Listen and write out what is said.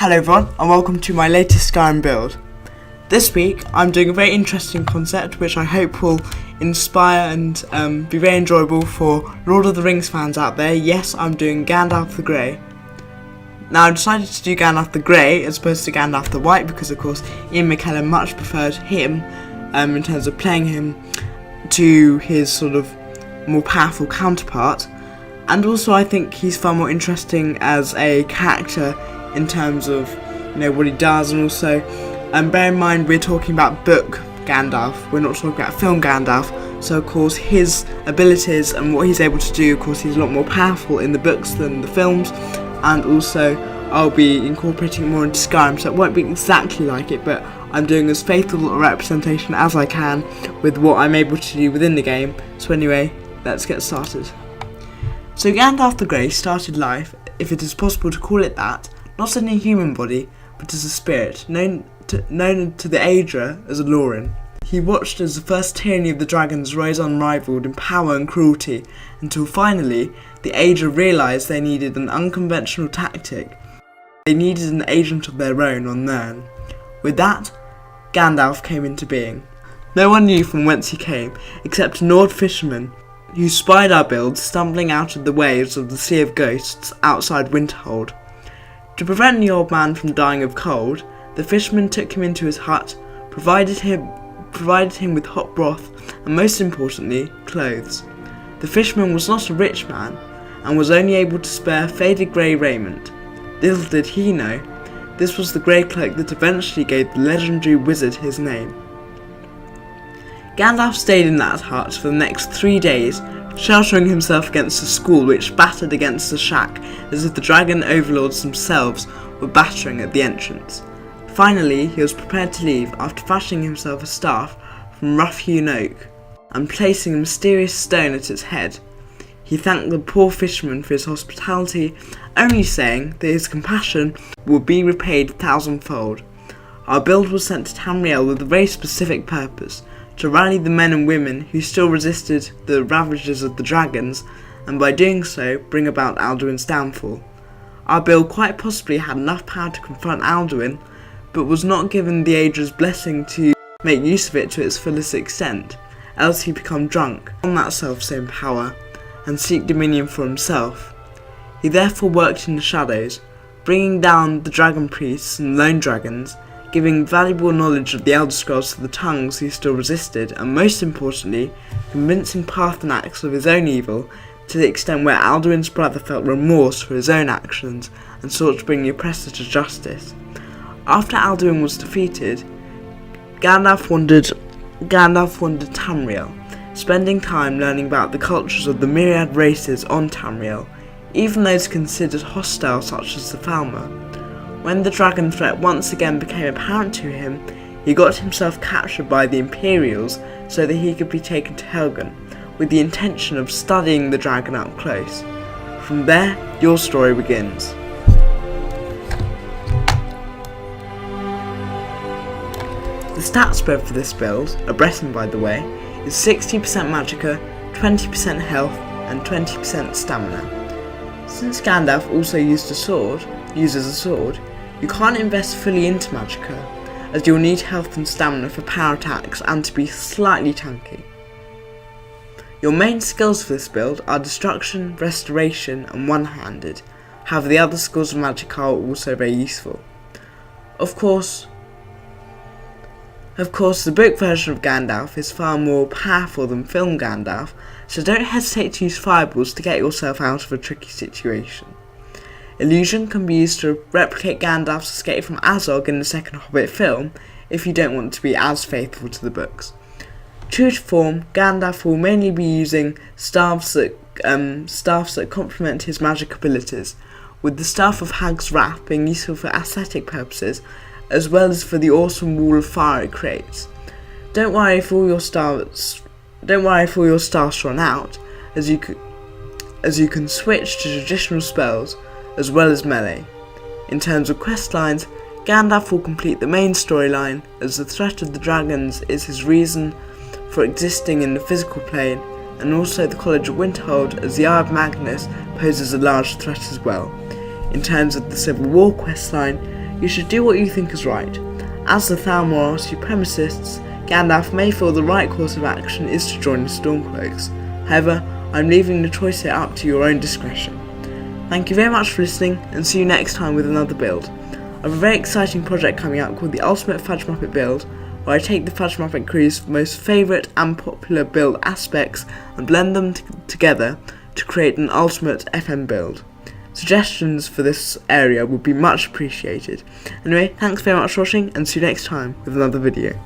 Hello everyone and welcome to my latest Skyrim build. This week I'm doing a very interesting concept which I hope will inspire and be very enjoyable for Lord of the Rings fans out there. Yes, I'm doing Gandalf the Grey. Now I decided to do Gandalf the Grey as opposed to Gandalf the White because of course Ian McKellen much preferred him in terms of playing him to his sort of more powerful counterpart, and also I think he's far more interesting as a character in terms of what he does, and also bear in mind we're talking about book Gandalf, we're not talking about film Gandalf, so of course his abilities and what he's able to do, of course he's a lot more powerful in the books than the films, and also I'll be incorporating it more into Skyrim, so it won't be exactly like it, but I'm doing as faithful a representation as I can with what I'm able to do within the game. So anyway, let's get started. So Gandalf the Grey started life, if it is possible to call it that, not in a human body, but as a spirit, known to the Aedra as a Lorin. He watched as the first tyranny of the dragons rose unrivaled in power and cruelty, until finally, the Aedra realised they needed an unconventional tactic. They needed an agent of their own on Nirn. With that, Gandalf came into being. No one knew from whence he came, except a Nord fisherman, who spied our build stumbling out of the waves of the Sea of Ghosts outside Winterhold. To prevent the old man from dying of cold, the fisherman took him into his hut, provided him with hot broth, and most importantly, clothes. The fisherman was not a rich man, and was only able to spare faded grey raiment. Little did he know, this was the grey cloak that eventually gave the legendary wizard his name. Gandalf stayed in that hut for the next 3 days, sheltering himself against the squall which battered against the shack as if the dragon overlords themselves were battering at the entrance. Finally, he was prepared to leave after fashioning himself a staff from rough-hewn oak and placing a mysterious stone at its head. He thanked the poor fisherman for his hospitality, only saying that his compassion would be repaid 1,000-fold. Our build was sent to Tamriel with a very specific purpose, to rally the men and women who still resisted the ravages of the dragons, and by doing so bring about Alduin's downfall. Our build quite possibly had enough power to confront Alduin, but was not given the Aedra's blessing to make use of it to its fullest extent, else he'd become drunk on that self-same power, and seek dominion for himself. He therefore worked in the shadows, bringing down the dragon priests and lone dragons, giving valuable knowledge of the Elder Scrolls to the tongues who still resisted, and most importantly, convincing Paarthurnax of his own evil, to the extent where Alduin's brother felt remorse for his own actions, and sought to bring the oppressor to justice. After Alduin was defeated, Gandalf wandered Tamriel, spending time learning about the cultures of the myriad races on Tamriel, even those considered hostile such as the Falmer. When the dragon threat once again became apparent to him, he got himself captured by the Imperials so that he could be taken to Helgen, with the intention of studying the dragon up close. From there, your story begins. The stat spread for this build, a Breton by the way, is 60% magicka, 20% health, and 20% stamina. Since Gandalf also uses a sword, you can't invest fully into magicka, as you'll need health and stamina for power attacks and to be slightly tanky. Your main skills for this build are destruction, restoration, and one-handed, however the other skills of magicka are also very useful. Of course, the book version of Gandalf is far more powerful than film Gandalf, so don't hesitate to use fireballs to get yourself out of a tricky situation. Illusion can be used to replicate Gandalf's escape from Azog in the second Hobbit film, if you don't want to be as faithful to the books. True to form, Gandalf will mainly be using staffs that complement his magic abilities, with the Staff of Hag's Wrath being useful for aesthetic purposes, as well as for the awesome wall of fire it creates. Don't worry if all your stars run out, as you can switch to traditional spells as well as melee. In terms of quest lines, Gandalf will complete the main storyline, as the threat of the dragons is his reason for existing in the physical plane, and also the College of Winterhold, as the Eye of Magnus poses a large threat as well. In terms of the Civil War questline, You should do what you think is right. As the Thalmor supremacists, Gandalf may feel the right course of action is to join the Stormcloaks. However, I'm leaving the choice here up to your own discretion. Thank you very much for listening, and see you next time with another build. I have a very exciting project coming out called the Ultimate Fudge Muppet Build, where I take the Fudge Muppet crew's most favourite and popular build aspects and blend them together to create an ultimate FM build. Suggestions for this area would be much appreciated. Anyway, thanks very much for watching, and see you next time with another video.